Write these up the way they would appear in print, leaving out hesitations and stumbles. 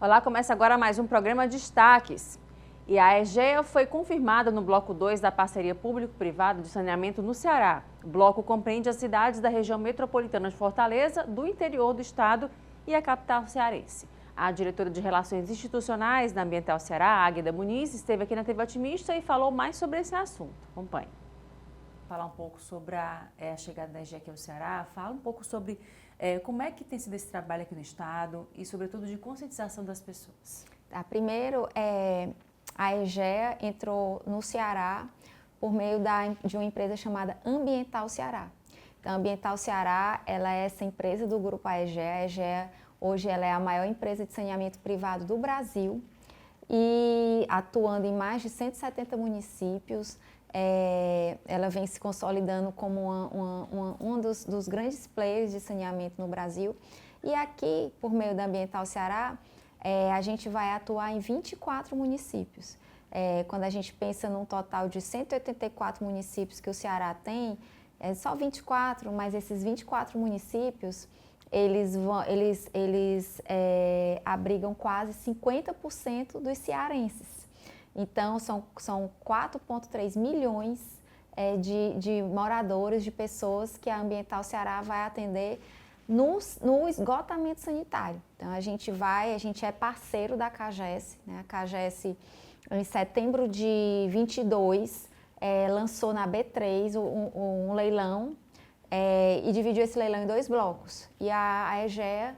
Olá, começa agora mais um programa Destaques. E a EGEA foi confirmada no bloco 2 da parceria público-privada de saneamento no Ceará. O bloco compreende as cidades da região metropolitana de Fortaleza, do interior do estado e a capital cearense. A diretora de Relações Institucionais da Ambiental Ceará, Águeda Muniz, esteve aqui na TV Otimista e falou mais sobre esse assunto. Acompanhe. Falar um pouco sobre a chegada da EGEA aqui ao Ceará, fala um pouco sobre como é que tem sido esse trabalho aqui no estado e, sobretudo, de conscientização das pessoas. Primeiro, a EGEA entrou no Ceará por meio de uma empresa chamada Ambiental Ceará. Então, a Ambiental Ceará, ela é essa empresa do grupo AEGEA. A EGEA, hoje, ela é a maior empresa de saneamento privado do Brasil e atuando em mais de 170 municípios. Ela vem se consolidando como um dos grandes players de saneamento no Brasil. E aqui, por meio da Ambiental Ceará, a gente vai atuar em 24 municípios. Quando a gente pensa num total de 184 municípios que o Ceará tem, é só 24, mas esses 24 municípios, eles abrigam quase 50% dos cearenses. Então, são 4,3 milhões de moradores, de pessoas que a Ambiental Ceará vai atender no esgotamento sanitário. Então, a gente é parceiro da CAGES, né? A CAGES, em setembro de 22, lançou na B3 um leilão e dividiu esse leilão em 2 blocos. E a EGEA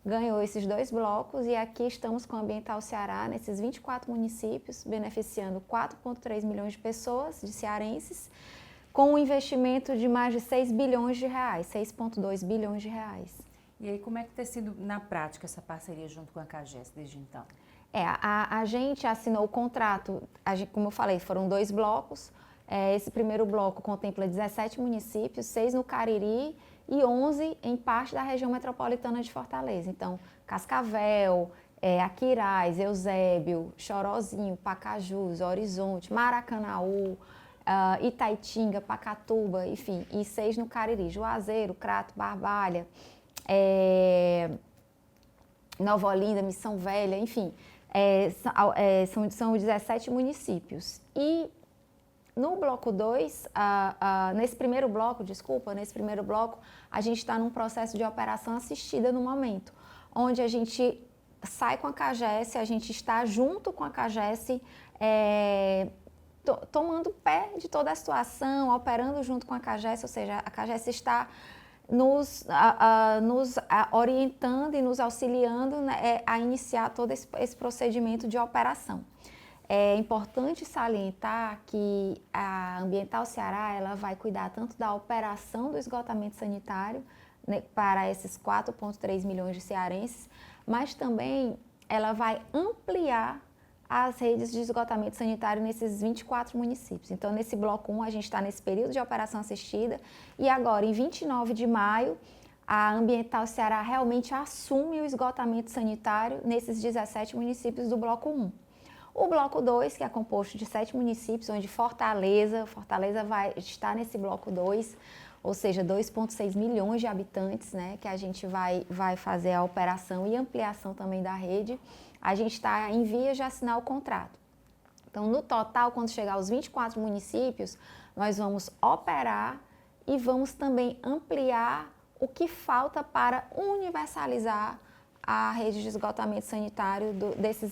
ganhou esses 2 blocos e aqui estamos com a Ambiental Ceará nesses 24 municípios, beneficiando 4,3 milhões de pessoas, de cearenses, com um investimento de mais de 6 bilhões de reais, 6,2 bilhões de reais. E aí, como é que tem sido na prática essa parceria junto com a CAGES desde então? A gente assinou o contrato, como eu falei, foram 2 blocos. Esse primeiro bloco contempla 17 municípios, 6 no Cariri e 11 em parte da região metropolitana de Fortaleza. Então, Cascavel, Aquiraz, Eusébio, Chorozinho, Pacajus, Horizonte, Maracanaú, Itaitinga, Pacatuba, enfim, e 6 no Cariri, Juazeiro, Crato, Barbalha, Nova Olinda, Missão Velha, enfim, são 17 municípios. E no bloco 2, nesse primeiro bloco, a gente está num processo de operação assistida no momento, onde a gente sai com a CAGES, a gente está junto com a CAGES, tomando pé de toda a situação, operando junto com a CAGES, ou seja, a CAGES está nos orientando e nos auxiliando, né, a iniciar todo esse procedimento de operação. É importante salientar que a Ambiental Ceará ela vai cuidar tanto da operação do esgotamento sanitário, né, para esses 4,3 milhões de cearenses, mas também ela vai ampliar as redes de esgotamento sanitário nesses 24 municípios. Então, nesse bloco 1, a gente está nesse período de operação assistida e agora, em 29 de maio, a Ambiental Ceará realmente assume o esgotamento sanitário nesses 17 municípios do bloco 1. O bloco 2, que é composto de 7 municípios, onde Fortaleza vai estar nesse bloco 2, ou seja, 2,6 milhões de habitantes, né, que a gente vai fazer a operação e ampliação também da rede. A gente está em vias de assinar o contrato. Então, no total, quando chegar aos 24 municípios, nós vamos operar e vamos também ampliar o que falta para universalizar a rede de esgotamento sanitário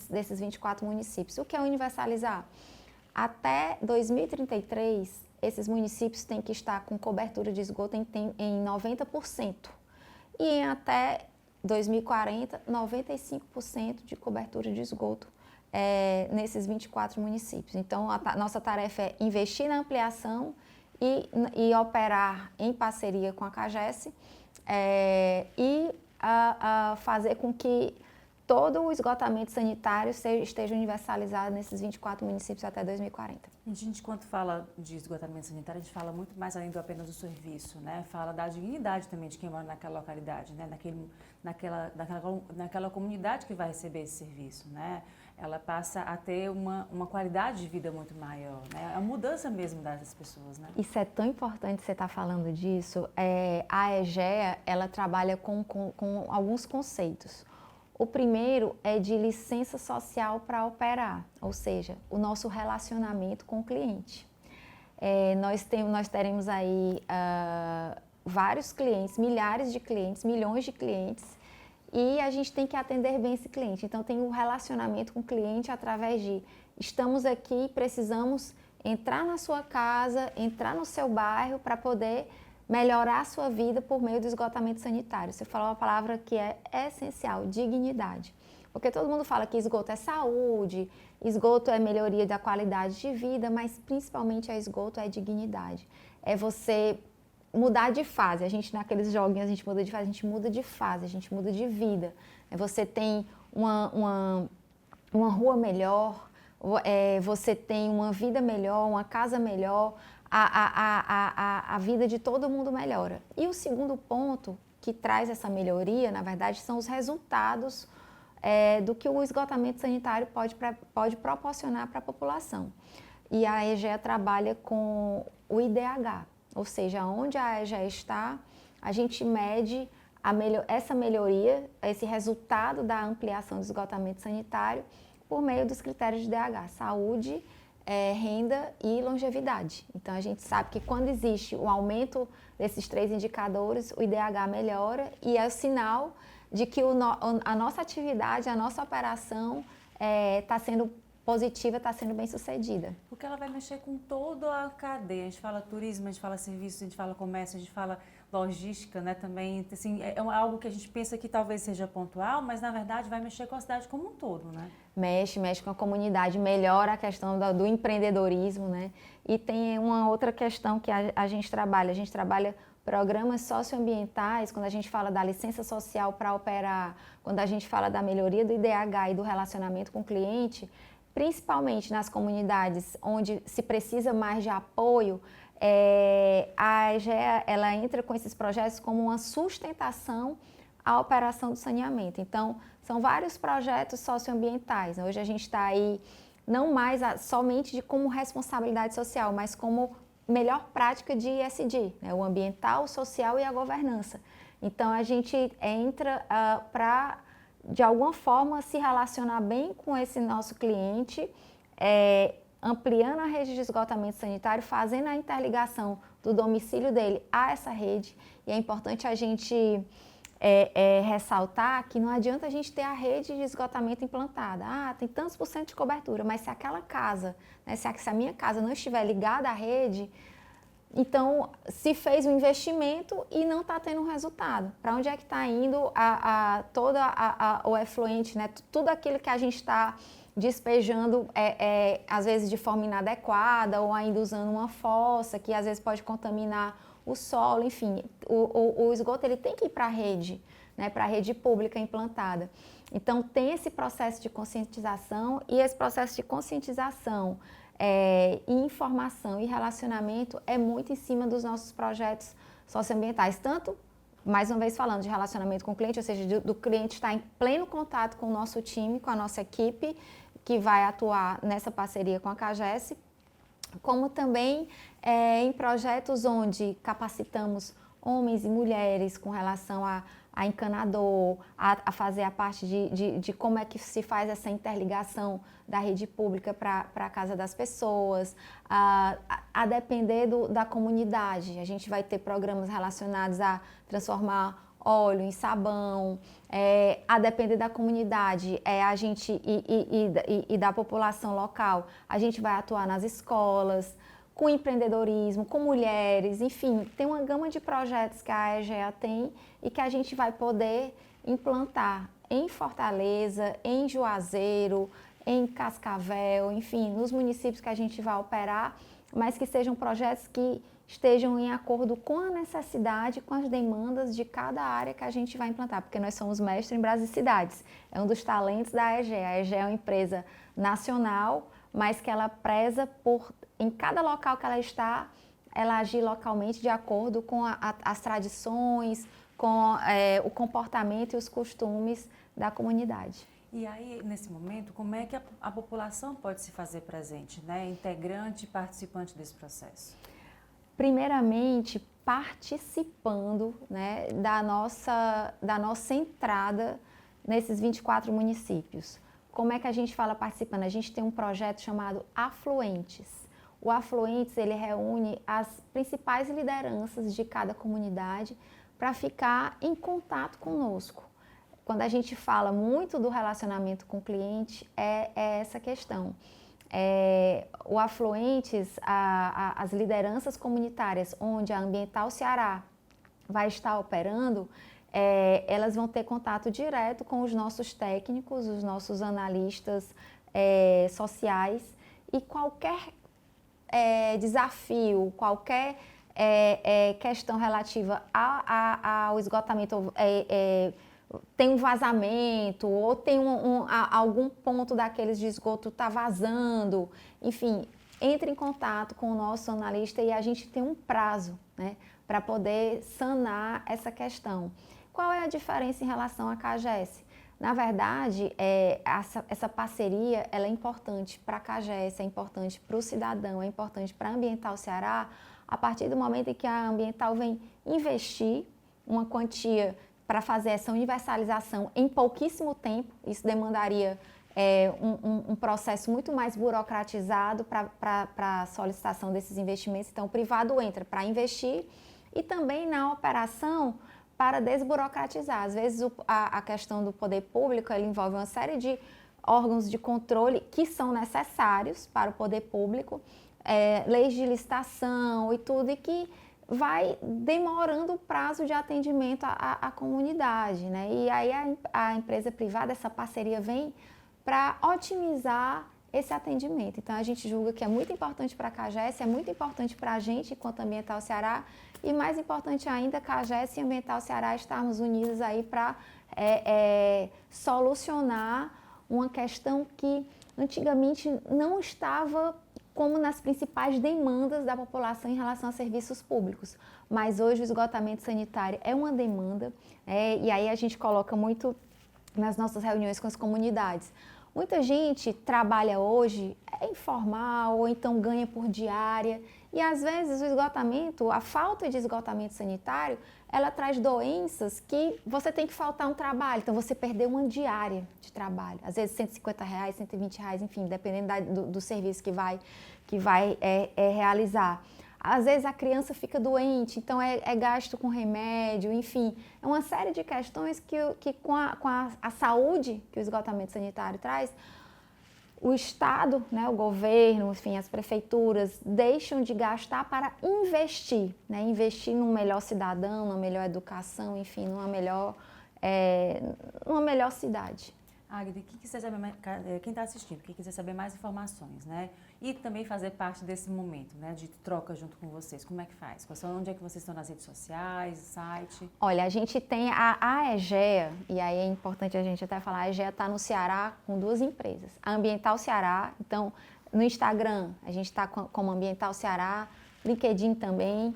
desses 24 municípios. O que é universalizar? Até 2033, esses municípios têm que estar com cobertura de esgoto em 90%. E em até 2040, 95% de cobertura de esgoto nesses 24 municípios. Então, a nossa tarefa é investir na ampliação e operar em parceria com a CAGES fazer com que todo o esgotamento sanitário esteja universalizado nesses 24 municípios até 2040. A gente, quando fala de esgotamento sanitário, a gente fala muito mais além do apenas do serviço, né? Fala da dignidade também de quem mora naquela localidade, né? Naquela comunidade que vai receber esse serviço, né? Ela passa a ter uma qualidade de vida muito maior, né? A mudança mesmo das pessoas, né? Isso é tão importante você estar falando disso. A EGEA, ela trabalha com alguns conceitos. O primeiro é de licença social para operar, ou seja, o nosso relacionamento com o cliente. Nós teremos aí vários clientes, milhares de clientes, milhões de clientes, e a gente tem que atender bem esse cliente. Então, tem um relacionamento com o cliente através de estamos aqui, precisamos entrar na sua casa, entrar no seu bairro para poder melhorar a sua vida por meio do esgotamento sanitário. Você falou uma palavra que é essencial, dignidade. Porque todo mundo fala que esgoto é saúde, esgoto é melhoria da qualidade de vida, mas principalmente esgoto é dignidade. É você mudar de fase. A gente, naqueles joguinhos, a gente muda de fase, a gente muda de fase, a gente muda de vida. Você tem uma rua melhor, você tem uma vida melhor, uma casa melhor, a vida de todo mundo melhora. E o segundo ponto que traz essa melhoria, na verdade, são os resultados do que o esgotamento sanitário pode proporcionar para a população. E a EGEA trabalha com o IDH, ou seja, onde a EGEA está, a gente mede essa melhoria, esse resultado da ampliação do esgotamento sanitário por meio dos critérios de IDH, saúde, renda e longevidade. Então, a gente sabe que quando existe o aumento desses 3 indicadores, o IDH melhora e é o sinal de que a nossa atividade, a nossa operação está sendo positiva, está sendo bem sucedida. Porque ela vai mexer com toda a cadeia. A gente fala turismo, a gente fala serviços, a gente fala comércio, a gente fala logística, né, também. Assim, é algo que a gente pensa que talvez seja pontual, mas na verdade vai mexer com a cidade como um todo, né? Mexe com a comunidade, melhora a questão do empreendedorismo, né? E tem uma outra questão que a gente trabalha programas socioambientais, quando a gente fala da licença social para operar, quando a gente fala da melhoria do IDH e do relacionamento com o cliente, principalmente nas comunidades onde se precisa mais de apoio, a EGEA ela entra com esses projetos como uma sustentação à operação do saneamento. Então, são vários projetos socioambientais. Hoje a gente está aí não mais somente como responsabilidade social, mas como melhor prática de ESG, né? O ambiental, o social e a governança. Então, a gente entra para, de alguma forma, se relacionar bem com esse nosso cliente, ampliando a rede de esgotamento sanitário, fazendo a interligação do domicílio dele a essa rede. E é importante a gente ressaltar que não adianta a gente ter a rede de esgotamento implantada. Tem tantos % de cobertura, mas se aquela casa, né, se a minha casa não estiver ligada à rede, então se fez um investimento e não está tendo um resultado. Para onde é que está indo todo o efluente, né? Tudo aquilo que a gente está despejando, às vezes de forma inadequada ou ainda usando uma fossa, que às vezes pode contaminar o solo, enfim, o esgoto ele tem que ir para a rede, né, para a rede pública implantada. Então, tem esse processo de conscientização e esse processo de conscientização, informação e relacionamento é muito em cima dos nossos projetos socioambientais, tanto, mais uma vez falando de relacionamento com o cliente, ou seja, do cliente estar em pleno contato com o nosso time, com a nossa equipe, que vai atuar nessa parceria com a CAGES, como também em projetos onde capacitamos homens e mulheres com relação a encanador, a fazer a parte de como é que se faz essa interligação da rede pública para a casa das pessoas, a depender da comunidade. A gente vai ter programas relacionados a transformar óleo em sabão, a depender da comunidade, a gente e da população local, a gente vai atuar nas escolas, com empreendedorismo, com mulheres, enfim, tem uma gama de projetos que a EGEA tem e que a gente vai poder implantar em Fortaleza, em Juazeiro, em Cascavel, enfim, nos municípios que a gente vai operar, mas que sejam projetos que estejam em acordo com a necessidade, com as demandas de cada área que a gente vai implantar, porque nós somos mestres em Brasil e cidades. É um dos talentos da EGEA. A EGEA é uma empresa nacional, mas que ela preza por, em cada local que ela está, ela agir localmente de acordo com as tradições, com o comportamento e os costumes da comunidade. E aí, nesse momento, como é que a população pode se fazer presente, né? Integrante e participante desse processo? Primeiramente, participando, né, da nossa entrada nesses 24 municípios. Como é que a gente fala participando? A gente tem um projeto chamado Afluentes. O Afluentes, ele reúne as principais lideranças de cada comunidade para ficar em contato conosco. Quando a gente fala muito do relacionamento com o cliente, é essa questão. O Afluentes, as lideranças comunitárias onde a Ambiental Ceará vai estar operando, elas vão ter contato direto com os nossos técnicos, os nossos analistas sociais, e qualquer desafio, qualquer questão relativa ao esgotamento, tem um vazamento ou tem algum ponto daqueles de esgoto está vazando, enfim, entre em contato com o nosso analista e a gente tem um prazo, né, para poder sanar essa questão. Qual é a diferença em relação à CAGES? Na verdade, essa parceria ela é importante para a CAGES, é importante para o cidadão, é importante para a Ambiental Ceará, a partir do momento em que a Ambiental vem investir uma quantia para fazer essa universalização em pouquíssimo tempo. Isso demandaria um processo muito mais burocratizado para a solicitação desses investimentos. Então, o privado entra para investir e também na operação para desburocratizar. Às vezes, a questão do poder público ela envolve uma série de órgãos de controle que são necessários para o poder público, leis de licitação e tudo, e que vai demorando o prazo de atendimento à comunidade, né? E aí a empresa privada, essa parceria vem para otimizar esse atendimento. Então a gente julga que é muito importante para a CAGES, é muito importante para a gente enquanto Ambiental Ceará, e mais importante ainda, CAGES e Ambiental Ceará estarmos unidos aí para solucionar uma questão que antigamente não estava como nas principais demandas da população em relação a serviços públicos. Mas hoje o esgotamento sanitário é uma demanda, e aí a gente coloca muito nas nossas reuniões com as comunidades. Muita gente trabalha hoje informal ou então ganha por diária, e às vezes o esgotamento, a falta de esgotamento sanitário, ela traz doenças que você tem que faltar um trabalho, então você perdeu uma diária de trabalho, às vezes R$150, R$120, enfim, dependendo do serviço que vai realizar. Às vezes a criança fica doente, então é gasto com remédio, enfim, é uma série de questões que com a saúde que o esgotamento sanitário traz, o Estado, né, o governo, enfim, as prefeituras deixam de gastar para investir, né, investir num melhor cidadão, numa melhor educação, enfim, numa melhor cidade. Águida, quem está assistindo, quem quiser saber mais informações, né? E também fazer parte desse momento, né? De troca junto com vocês, como é que faz? Onde é que vocês estão nas redes sociais, site? Olha, a gente tem a EGEA, e aí é importante a gente até falar, a EGEA está no Ceará com 2 empresas. A Ambiental Ceará, então, no Instagram, a gente está como Ambiental Ceará, LinkedIn também.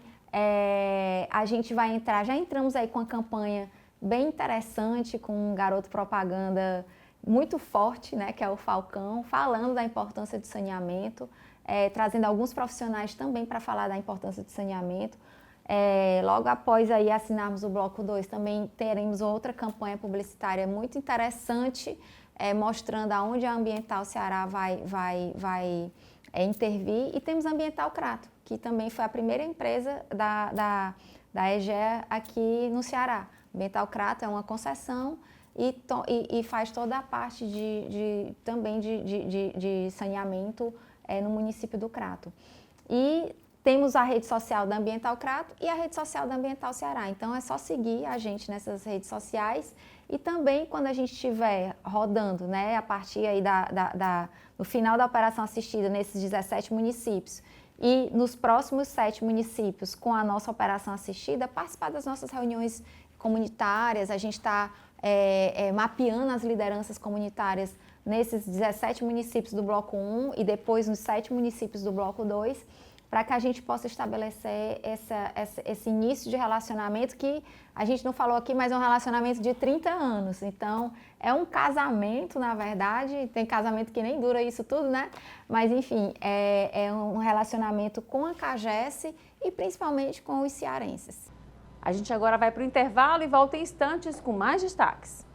A gente vai entrar, já entramos aí com uma campanha bem interessante, com um garoto propaganda muito forte, né, que é o Falcão, falando da importância do saneamento, trazendo alguns profissionais também para falar da importância do saneamento. Logo após aí assinarmos o Bloco 2, também teremos outra campanha publicitária muito interessante, mostrando aonde a Ambiental Ceará vai intervir. E temos a Ambiental Crato, que também foi a primeira empresa da EGEA aqui no Ceará. Ambiental Crato é uma concessão e faz toda a parte também de saneamento no município do Crato. E temos a rede social da Ambiental Crato e a rede social da Ambiental Ceará. Então é só seguir a gente nessas redes sociais, e também quando a gente estiver rodando, né, a partir aí no final da operação assistida nesses 17 municípios e nos próximos 7 municípios com a nossa operação assistida, participar das nossas reuniões comunitárias. A gente está mapeando as lideranças comunitárias nesses 17 municípios do Bloco 1 e depois nos 7 municípios do Bloco 2, para que a gente possa estabelecer esse início de relacionamento que a gente não falou aqui, mas é um relacionamento de 30 anos. Então, é um casamento, na verdade, tem casamento que nem dura isso tudo, né? Mas, enfim, é um relacionamento com a CAGES e principalmente com os cearenses. A gente agora vai para o intervalo e volta em instantes com mais destaques.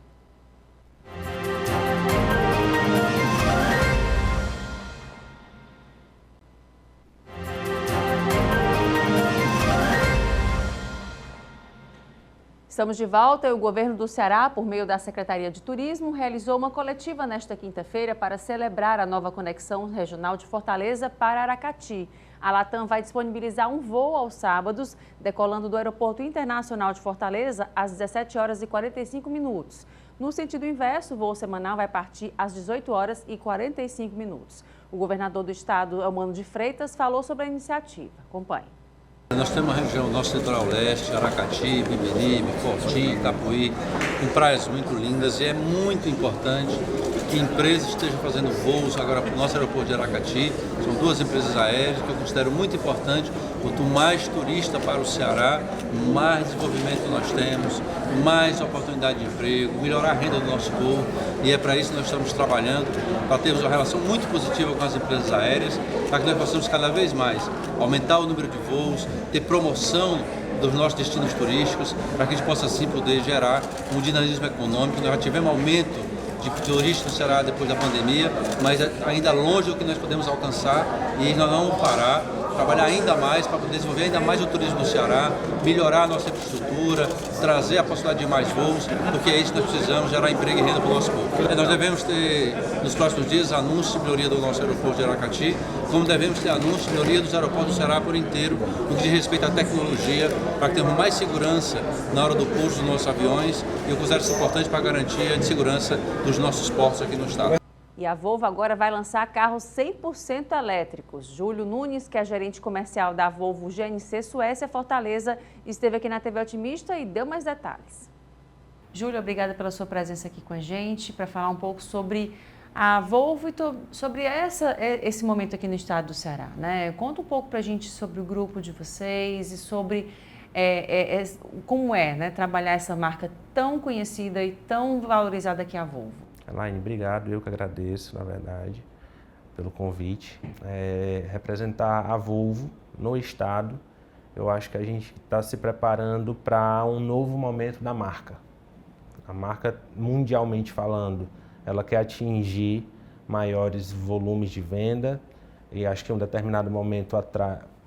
Estamos de volta e o governo do Ceará, por meio da Secretaria de Turismo, realizou uma coletiva nesta quinta-feira para celebrar a nova conexão regional de Fortaleza para Aracati. A Latam vai disponibilizar um voo aos sábados, decolando do Aeroporto Internacional de Fortaleza às 17 horas e 45 minutos. No sentido inverso, o voo semanal vai partir às 18 horas e 45 minutos. O governador do estado, Eumano de Freitas, falou sobre a iniciativa. Acompanhe. Nós temos uma região, nosso litoral leste, Aracati, Bibiribe, Fortim, Itapuí, com praias muito lindas, e é muito importante que empresas estejam fazendo voos agora para o nosso aeroporto de Aracati. São duas empresas aéreas que eu considero muito importante. Quanto mais turista para o Ceará, mais desenvolvimento nós temos, mais oportunidade de emprego, melhorar a renda do nosso povo. E é para isso que nós estamos trabalhando, para termos uma relação muito positiva com as empresas aéreas, para que nós possamos cada vez mais aumentar o número de voos, ter promoção dos nossos destinos turísticos, para que a gente possa assim poder gerar um dinamismo econômico. Nós já tivemos aumento de turistas no Ceará depois da pandemia, mas ainda longe do que nós podemos alcançar, e nós não vamos parar, trabalhar ainda mais para poder desenvolver ainda mais o turismo no Ceará, melhorar a nossa infraestrutura, trazer a possibilidade de mais voos, porque é isso que nós precisamos, gerar emprego e renda para o nosso povo. Nós devemos ter, nos próximos dias, anúncios de melhoria do nosso aeroporto de Aracati, como devemos ter anúncios de melhoria dos aeroportos do Ceará por inteiro, no que diz respeito à tecnologia, para que tenhamos mais segurança na hora do pouso dos nossos aviões, e eu considero isso importante para a garantia de segurança dos nossos portos aqui no estado. E a Volvo agora vai lançar carros 100% elétricos. Júlio Nunes, que é gerente comercial da Volvo GNC Suécia Fortaleza, esteve aqui na TV Otimista e deu mais detalhes. Júlio, obrigada pela sua presença aqui com a gente para falar um pouco sobre a Volvo e sobre esse momento aqui no estado do Ceará, né? Conta um pouco para a gente sobre o grupo de vocês e sobre como é, né, trabalhar essa marca tão conhecida e tão valorizada que é a Volvo. Elaine, obrigado. Eu que agradeço, na verdade, pelo convite. Representar a Volvo no estado, eu acho que a gente está se preparando para um novo momento da marca. A marca, mundialmente falando, ela quer atingir maiores volumes de venda, e acho que em um determinado momento,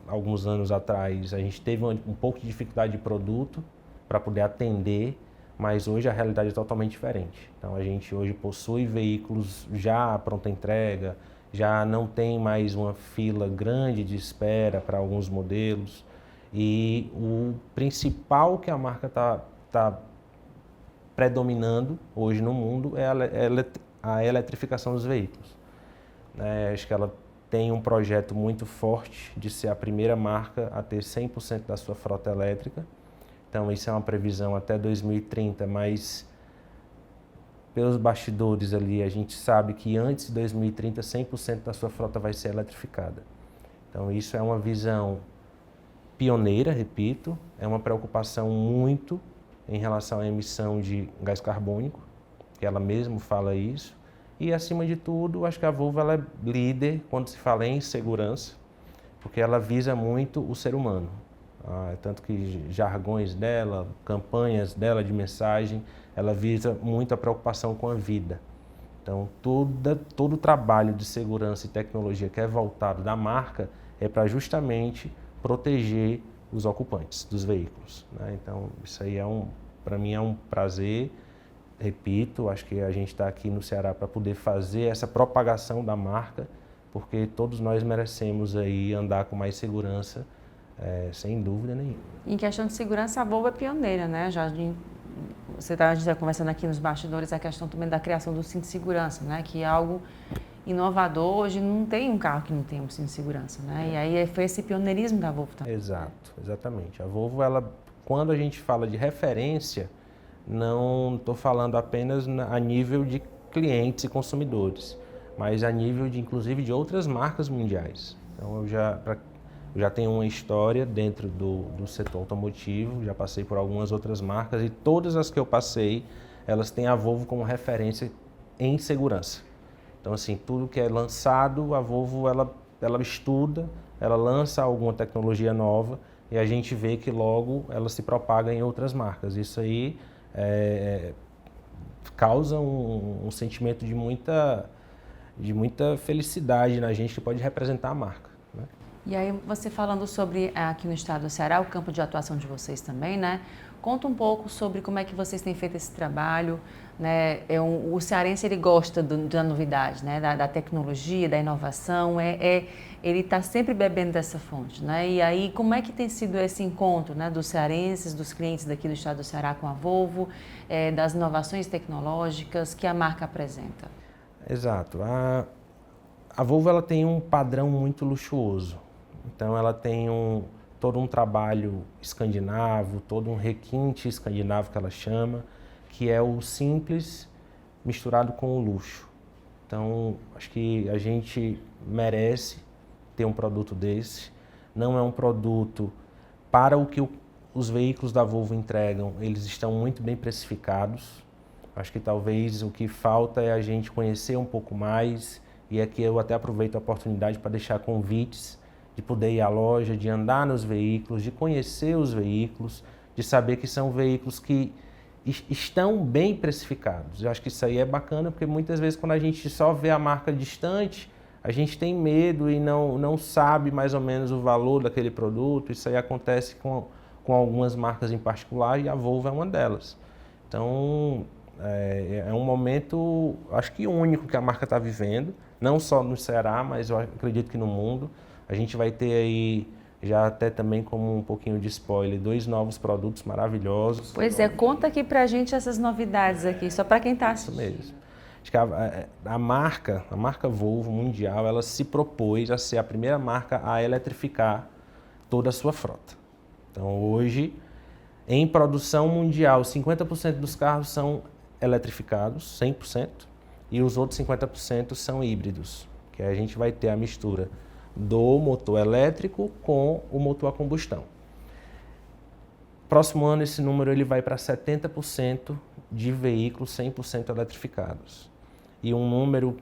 alguns anos atrás, a gente teve um pouco de dificuldade de produto para poder atender, mas hoje a realidade é totalmente diferente. Então a gente hoje possui veículos já à pronta entrega, já não tem mais uma fila grande de espera para alguns modelos, e o principal que a marca está predominando hoje no mundo é a eletrificação dos veículos. Acho que ela tem um projeto muito forte de ser a primeira marca a ter 100% da sua frota elétrica. Então, isso é uma previsão até 2030, mas pelos bastidores ali, a gente sabe que antes de 2030, 100% da sua frota vai ser eletrificada. Então, isso é uma visão pioneira, repito, é uma preocupação muito em relação à emissão de gás carbônico, que ela mesma fala isso. E, acima de tudo, acho que a Volvo ela é líder quando se fala em segurança, porque ela visa muito o ser humano. Tanto que jargões dela, campanhas dela de mensagem, ela visa muito a preocupação com a vida. Então, todo o trabalho de segurança e tecnologia que é voltado da marca é para justamente proteger os ocupantes dos veículos, né? Então, isso aí para mim é um prazer. Repito, acho que a gente está aqui no Ceará para poder fazer essa propagação da marca, porque todos nós merecemos aí andar com mais segurança, sem dúvida nenhuma. Em questão de segurança, a Volvo é pioneira, né? A gente está conversando aqui nos bastidores a questão também da criação do cinto de segurança, né? Que é algo inovador. Hoje não tem um carro que não tenha um cinto de segurança, né? E aí foi esse pioneirismo da Volvo também. Exato, exatamente. A Volvo, quando a gente fala de referência, não estou falando apenas a nível de clientes e consumidores, mas a nível inclusive de outras marcas mundiais. Então eu já tenho uma história dentro do setor automotivo, já passei por algumas outras marcas, e todas as que eu passei, elas têm a Volvo como referência em segurança. Então, assim, tudo que é lançado, a Volvo ela estuda, ela lança alguma tecnologia nova, e a gente vê que logo ela se propaga em outras marcas. Isso aí causa um sentimento de muita felicidade na gente, que pode representar a marca, né? E aí, você falando sobre aqui no estado do Ceará, o campo de atuação de vocês também, né? Conta um pouco sobre como é que vocês têm feito esse trabalho, né? O cearense, ele gosta da novidade, né? Da tecnologia, da inovação, ele está sempre bebendo dessa fonte, né? E aí, como é que tem sido esse encontro, né? Dos cearenses, dos clientes daqui do estado do Ceará com a Volvo, das inovações tecnológicas que a marca apresenta? Exato. A Volvo, ela tem um padrão muito luxuoso. Então, ela tem todo um trabalho escandinavo, todo um requinte escandinavo que ela chama, que é o simples misturado com o luxo. Então, acho que a gente merece ter um produto desse. Não é um produto para o que os veículos da Volvo entregam, eles estão muito bem precificados. Acho que talvez o que falta é a gente conhecer um pouco mais, e aqui eu até aproveito a oportunidade para deixar convites de poder ir à loja, de andar nos veículos, de conhecer os veículos, de saber que são veículos que estão bem precificados. Eu acho que isso aí é bacana, porque muitas vezes quando a gente só vê a marca distante, a gente tem medo e não sabe mais ou menos o valor daquele produto. Isso aí acontece com algumas marcas em particular, e a Volvo é uma delas. Então, é um momento, acho que único, que a marca está vivendo, não só no Ceará, mas eu acredito que no mundo. A gente vai ter aí, já até também como um pouquinho de spoiler, 2 novos produtos maravilhosos. Pois é, conta aqui pra gente essas novidades aqui, só para quem está assistindo. Isso mesmo. Acho que a marca Volvo mundial, ela se propôs a ser a primeira marca a eletrificar toda a sua frota. Então, hoje, em produção mundial, 50% dos carros são eletrificados, 100%, e os outros 50% são híbridos, que a gente vai ter a mistura do motor elétrico com o motor a combustão. Próximo ano, esse número ele vai para 70% de veículos 100% eletrificados. E um número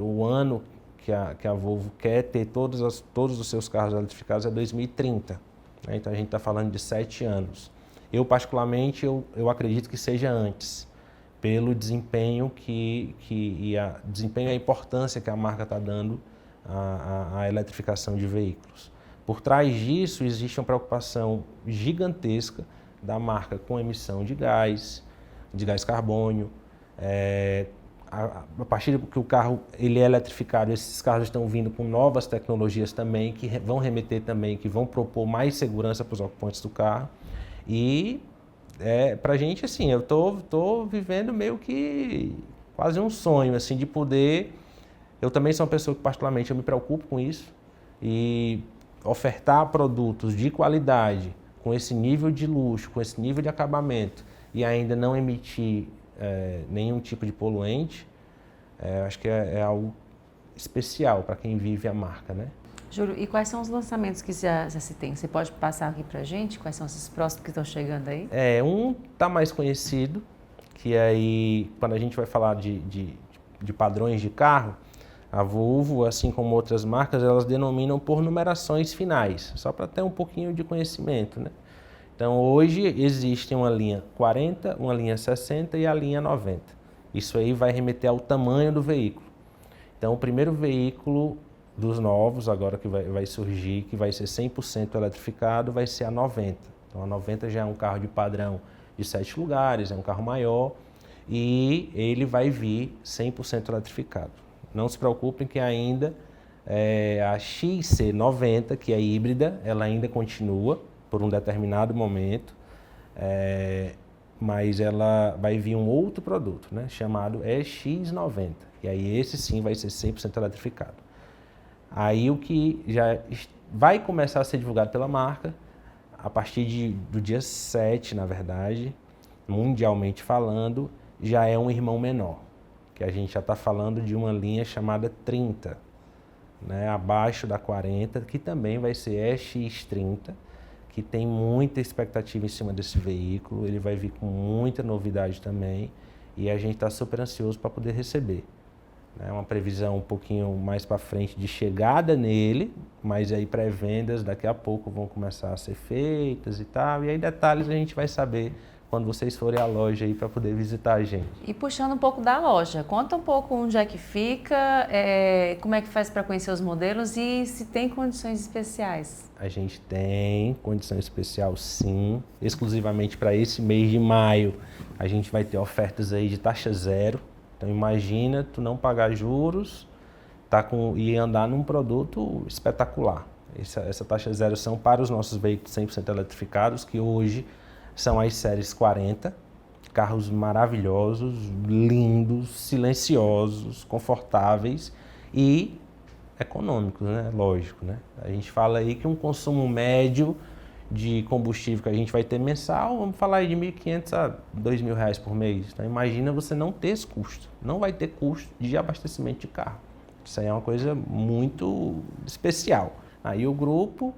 o ano que a Volvo quer ter todos os seus carros eletrificados é 2030. Né? Então, a gente está falando de 7 anos. Eu, particularmente, eu acredito que seja antes, pelo desempenho desempenho e a importância que a marca está dando à eletrificação de veículos. Por trás disso, existe uma preocupação gigantesca da marca com emissão de gás carbônio. A partir do que o carro ele é eletrificado, esses carros estão vindo com novas tecnologias também, que vão remeter também, que vão propor mais segurança para os ocupantes do carro. E para a gente, assim, eu tô vivendo meio que quase um sonho, assim, de poder. Eu também sou uma pessoa que, particularmente, eu me preocupo com isso, e ofertar produtos de qualidade, com esse nível de luxo, com esse nível de acabamento, e ainda não emitir nenhum tipo de poluente, acho que é algo especial para quem vive a marca, né? Júlio, e quais são os lançamentos que já se tem? Você pode passar aqui para a gente? Quais são esses próximos que estão chegando aí? Um está mais conhecido, que aí, quando a gente vai falar de padrões de carro, a Volvo, assim como outras marcas, elas denominam por numerações finais, só para ter um pouquinho de conhecimento, né? Então, hoje existe uma linha 40, uma linha 60 e a linha 90. Isso aí vai remeter ao tamanho do veículo. Então, o primeiro veículo dos novos, agora que vai surgir, que vai ser 100% eletrificado, vai ser a 90. Então, a 90 já é um carro de padrão de 7 lugares, é um carro maior, e ele vai vir 100% eletrificado. Não se preocupem que ainda a XC90, que é híbrida, ela ainda continua por um determinado momento, mas ela vai vir um outro produto, né, chamado EX90, e aí esse sim vai ser 100% eletrificado. Aí o que já vai começar a ser divulgado pela marca, a partir do dia 7, na verdade, mundialmente falando, já é um irmão menor, que a gente já está falando de uma linha chamada 30, né, abaixo da 40, que também vai ser EX30, que tem muita expectativa em cima desse veículo, ele vai vir com muita novidade também, e a gente está super ansioso para poder receber. É uma previsão um pouquinho mais para frente de chegada nele, mas aí pré-vendas daqui a pouco vão começar a ser feitas e tal, e aí detalhes a gente vai saber quando vocês forem à loja aí para poder visitar a gente. E puxando um pouco da loja, conta um pouco onde é que fica, como é que faz para conhecer os modelos e se tem condições especiais. A gente tem condição especial, sim. Exclusivamente para esse mês de maio, a gente vai ter ofertas aí de taxa zero. Então imagina tu não pagar juros e andar num produto espetacular. Essa taxa zero são para os nossos veículos 100% eletrificados, que hoje são as séries 40, carros maravilhosos, lindos, silenciosos, confortáveis e econômicos, né? Lógico, né? A gente fala aí que um consumo médio de combustível que a gente vai ter mensal, vamos falar aí de R$ 1.500 a R$ 2.000 por mês. Então imagina você não ter esse custo, não vai ter custo de abastecimento de carro. Isso aí é uma coisa muito especial. Aí o grupo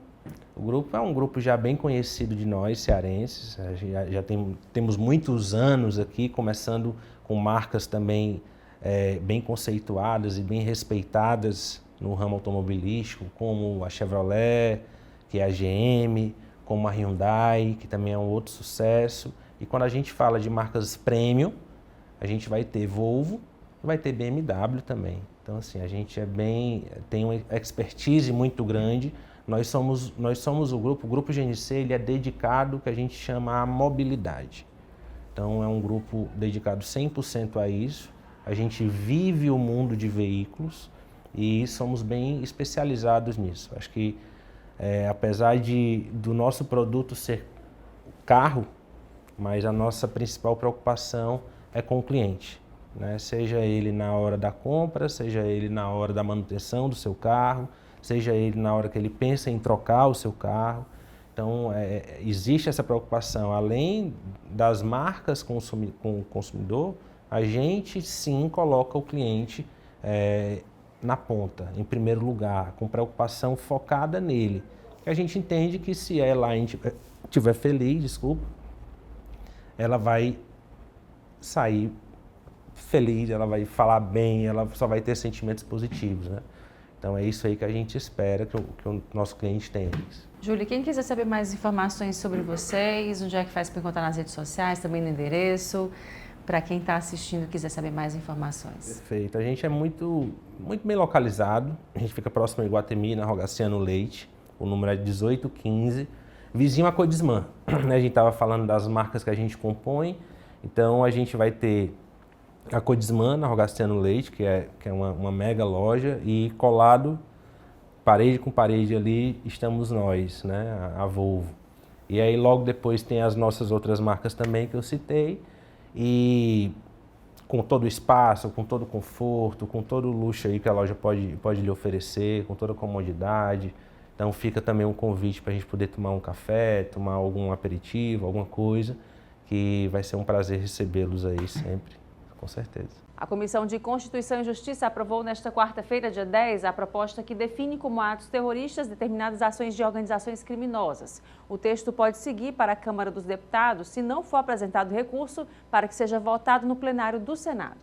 é um grupo já bem conhecido de nós, cearenses, temos muitos anos aqui, começando com marcas também bem conceituadas e bem respeitadas no ramo automobilístico, como a Chevrolet, que é a GM, como a Hyundai, que também é um outro sucesso. E quando a gente fala de marcas premium, a gente vai ter Volvo, vai ter BMW também. Então, assim, a gente tem uma expertise muito grande. Nós somos o grupo GNC, ele é dedicado, que a gente chama a mobilidade. Então, é um grupo dedicado 100% a isso. A gente vive o mundo de veículos e somos bem especializados nisso. Acho que, apesar do nosso produto ser carro, mas a nossa principal preocupação é com o cliente, né? Seja ele na hora da compra, seja ele na hora da manutenção do seu carro, seja ele na hora que ele pensa em trocar o seu carro. Então, existe essa preocupação. Além das marcas com o consumidor, a gente sim coloca o cliente na ponta, em primeiro lugar, com preocupação focada nele. A gente entende que se ela estiver feliz, ela vai sair feliz, ela vai falar bem, ela só vai ter sentimentos positivos, né? Então é isso aí que a gente espera que o nosso cliente tenha. Júlia, quem quiser saber mais informações sobre vocês, onde é que faz para encontrar nas redes sociais, também no endereço, para quem está assistindo e quiser saber mais informações. Perfeito. A gente é muito bem localizado, a gente fica próximo a Iguatemi, na Rogaciano Leite, o número é 1815, vizinho a Codisman. A gente estava falando das marcas que a gente compõe, então a gente vai ter a Codisman, na Rogaciano Leite, que é uma mega loja, e colado, parede com parede ali, estamos nós, né? A Volvo. E aí logo depois tem as nossas outras marcas também que eu citei, e com todo o espaço, com todo o conforto, com todo o luxo aí que a loja pode lhe oferecer, com toda a comodidade. Então fica também um convite para a gente poder tomar um café, tomar algum aperitivo, alguma coisa, que vai ser um prazer recebê-los aí sempre. Com certeza. A Comissão de Constituição e Justiça aprovou nesta quarta-feira, dia 10, a proposta que define como atos terroristas determinadas ações de organizações criminosas. O texto pode seguir para a Câmara dos Deputados se não for apresentado recurso para que seja votado no plenário do Senado.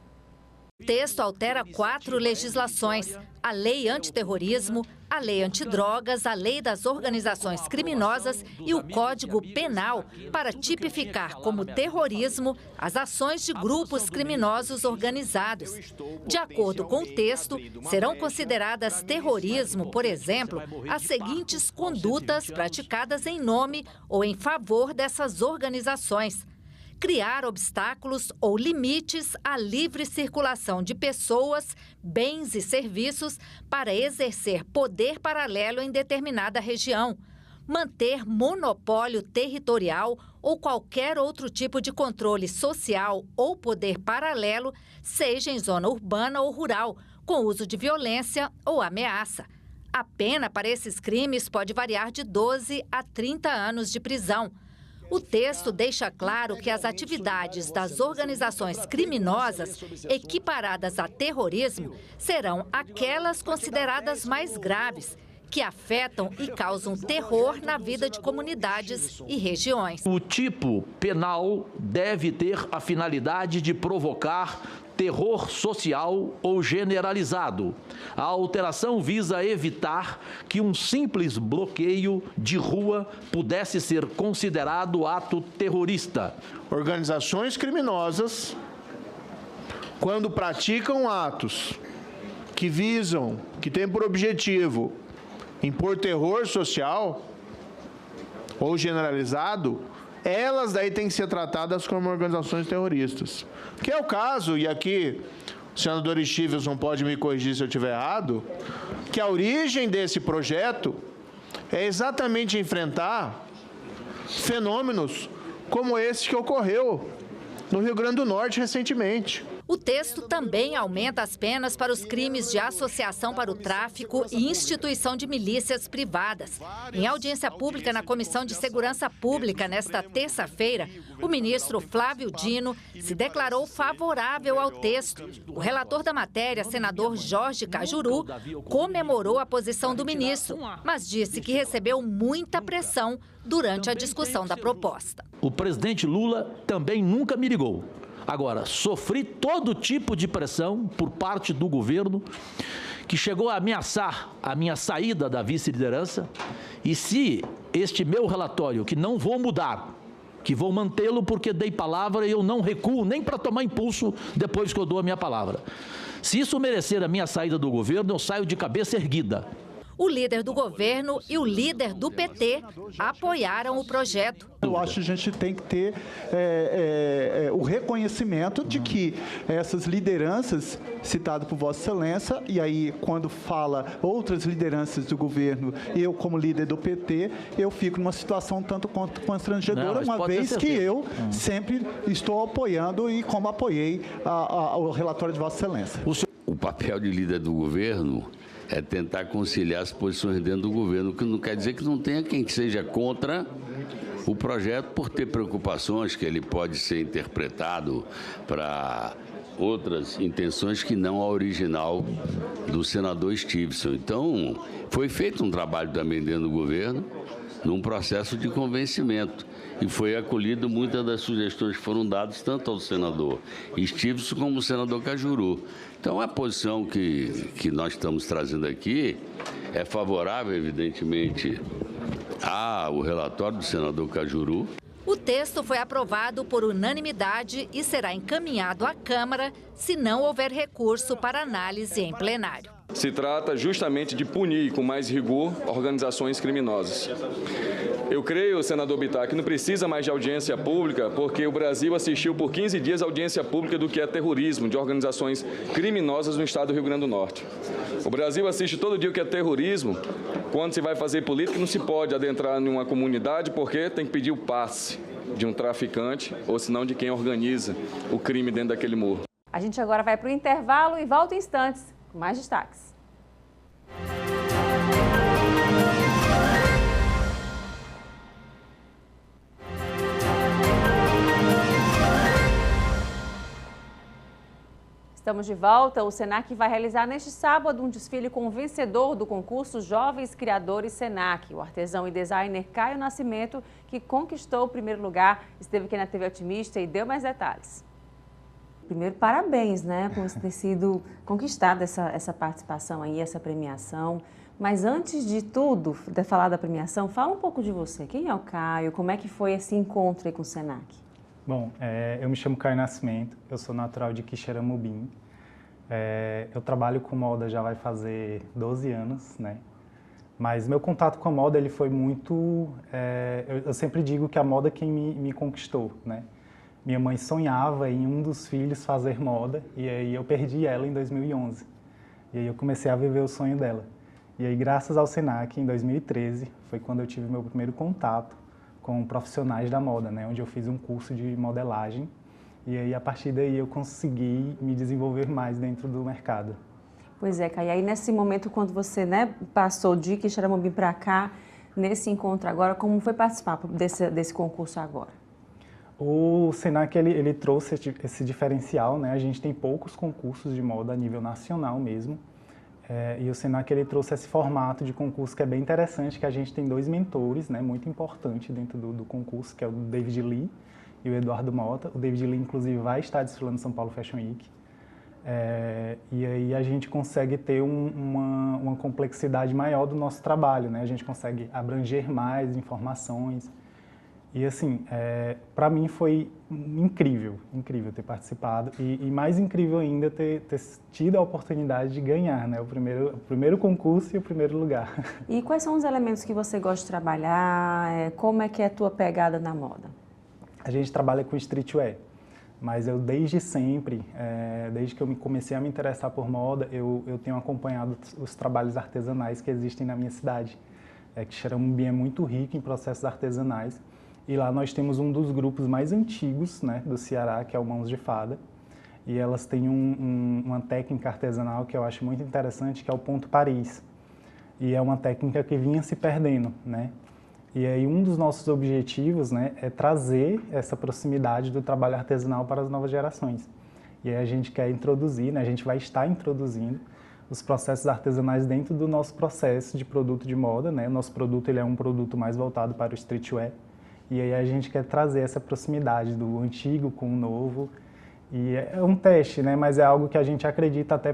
O texto altera 4 legislações: a Lei Antiterrorismo, a Lei Antidrogas, a Lei das Organizações Criminosas e o Código Penal para tipificar como terrorismo as ações de grupos criminosos organizados. De acordo com o texto, serão consideradas terrorismo, por exemplo, as seguintes condutas praticadas em nome ou em favor dessas organizações: criar obstáculos ou limites à livre circulação de pessoas, bens e serviços para exercer poder paralelo em determinada região, manter monopólio territorial ou qualquer outro tipo de controle social ou poder paralelo, seja em zona urbana ou rural, com uso de violência ou ameaça. A pena para esses crimes pode variar de 12 a 30 anos de prisão. O texto deixa claro que as atividades das organizações criminosas equiparadas a terrorismo serão aquelas consideradas mais graves, que afetam e causam terror na vida de comunidades e regiões. O tipo penal deve ter a finalidade de provocar terror social ou generalizado. A alteração visa evitar que um simples bloqueio de rua pudesse ser considerado ato terrorista. Organizações criminosas, quando praticam atos que visam, que têm por objetivo impor terror social ou generalizado, elas daí têm que ser tratadas como organizações terroristas. Que é o caso, e aqui o senador Stevenson pode me corrigir se eu estiver errado, que a origem desse projeto é exatamente enfrentar fenômenos como esse que ocorreu no Rio Grande do Norte recentemente. O texto também aumenta as penas para os crimes de associação para o tráfico e instituição de milícias privadas. Em audiência pública na Comissão de Segurança Pública nesta terça-feira, o ministro Flávio Dino se declarou favorável ao texto. O relator da matéria, senador Jorge Cajuru, comemorou a posição do ministro, mas disse que recebeu muita pressão durante a discussão da proposta. O presidente Lula também nunca me ligou. Agora, sofri todo tipo de pressão por parte do governo, que chegou a ameaçar a minha saída da vice-liderança, e se este meu relatório, que não vou mudar, que vou mantê-lo porque dei palavra e eu não recuo nem para tomar impulso depois que eu dou a minha palavra. Se isso merecer a minha saída do governo, eu saio de cabeça erguida. O líder do governo e o líder do PT apoiaram o projeto. Eu acho que a gente tem que ter o reconhecimento de que essas lideranças citadas por Vossa Excelência, e aí quando fala outras lideranças do governo, eu como líder do PT, eu fico numa situação tanto quanto constrangedora, uma vez que eu sempre estou apoiando e como apoiei o relatório de Vossa Excelência. O papel de líder do governo é tentar conciliar as posições dentro do governo, o que não quer dizer que não tenha quem seja contra o projeto por ter preocupações que ele pode ser interpretado para outras intenções que não a original do senador Stevenson. Então, foi feito um trabalho também dentro do governo, num processo de convencimento, e foi acolhido muitas das sugestões que foram dadas tanto ao senador Stevenson como ao senador Cajuru. Então, a posição que nós estamos trazendo aqui é favorável, evidentemente, ao relatório do senador Cajuru. O texto foi aprovado por unanimidade e será encaminhado à Câmara se não houver recurso para análise em plenário. Se trata justamente de punir com mais rigor organizações criminosas. Eu creio, senador Bittar, que não precisa mais de audiência pública, porque o Brasil assistiu por 15 dias a audiência pública do que é terrorismo, de organizações criminosas no estado do Rio Grande do Norte. O Brasil assiste todo dia o que é terrorismo. Quando se vai fazer política, não se pode adentrar em uma comunidade, porque tem que pedir o passe de um traficante, ou senão de quem organiza o crime dentro daquele morro. A gente agora vai para o intervalo e volta em instantes com mais destaques. Estamos de volta. O Senac vai realizar neste sábado um desfile com o vencedor do concurso Jovens Criadores Senac, o artesão e designer Caio Nascimento, que conquistou o primeiro lugar, esteve aqui na TV Otimista e deu mais detalhes. Primeiro, parabéns, né, por ter sido conquistada essa participação aí, essa premiação. Mas antes de tudo, de falar da premiação, fala um pouco de você. Quem é o Caio? Como é que foi esse encontro aí com o Senac? Bom, eu me chamo Caio Nascimento, eu sou natural de Quixeramobim. Eu trabalho com moda já vai fazer 12 anos, né? Mas meu contato com a moda ele foi muito... eu sempre digo que a moda é quem me conquistou, né? Minha mãe sonhava em um dos filhos fazer moda e aí eu perdi ela em 2011. E aí eu comecei a viver o sonho dela. E aí, graças ao Senac, em 2013, foi quando eu tive meu primeiro contato com profissionais da moda, né? Onde eu fiz um curso de modelagem e aí a partir daí eu consegui me desenvolver mais dentro do mercado. Pois é, Caio, e aí nesse momento quando você, né, passou de Quixeramobim para cá, nesse encontro agora, como foi participar desse concurso agora? O Senac ele trouxe esse diferencial, né? A gente tem poucos concursos de moda a nível nacional mesmo. E o Senac ele trouxe esse formato de concurso que é bem interessante, que a gente tem 2 mentores, né, muito importantes dentro do concurso, que é o David Lee e o Eduardo Mota. O David Lee, inclusive, vai estar desfilando no São Paulo Fashion Week. E aí a gente consegue ter uma complexidade maior do nosso trabalho, né? A gente consegue abranger mais informações. E assim, para mim foi incrível ter participado e mais incrível ainda ter tido a oportunidade de ganhar, né? O primeiro concurso e o primeiro lugar. E quais são os elementos que você gosta de trabalhar? Como é que é a tua pegada na moda? A gente trabalha com streetwear, mas eu desde sempre, desde que eu comecei a me interessar por moda, eu tenho acompanhado os trabalhos artesanais que existem na minha cidade. Quixeramobim é muito rico em processos artesanais. E lá nós temos um dos grupos mais antigos, né, do Ceará, que é o Mãos de Fada. E elas têm uma técnica artesanal que eu acho muito interessante, que é o ponto Paris. E é uma técnica que vinha se perdendo, né? E aí um dos nossos objetivos, né, é trazer essa proximidade do trabalho artesanal para as novas gerações. E aí a gente quer introduzir, né, a gente vai estar introduzindo os processos artesanais dentro do nosso processo de produto de moda, né? O nosso produto ele é um produto mais voltado para o streetwear. E aí a gente quer trazer essa proximidade do antigo com o novo. E é um teste, né? Mas é algo que a gente acredita até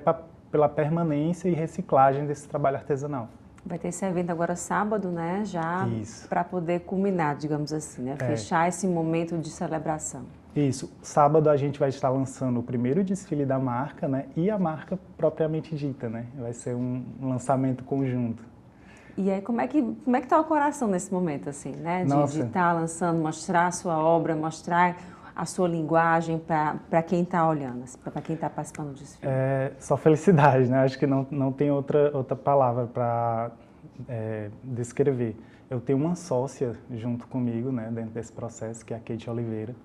pela permanência e reciclagem desse trabalho artesanal. Vai ter esse evento agora sábado, né? Já para poder culminar, digamos assim, né? Fechar esse momento de celebração. Isso. Sábado a gente vai estar lançando o primeiro desfile da marca, né? E a marca propriamente dita, né? Vai ser um lançamento conjunto. E aí, como é que tá o coração nesse momento, assim, né? De estar lançando, mostrar a sua obra, mostrar a sua linguagem para quem está olhando, para quem está participando do desfile? Só felicidade, né? Acho que não tem outra palavra para descrever. Eu tenho uma sócia junto comigo, né, dentro desse processo, que é a Kate Oliveira.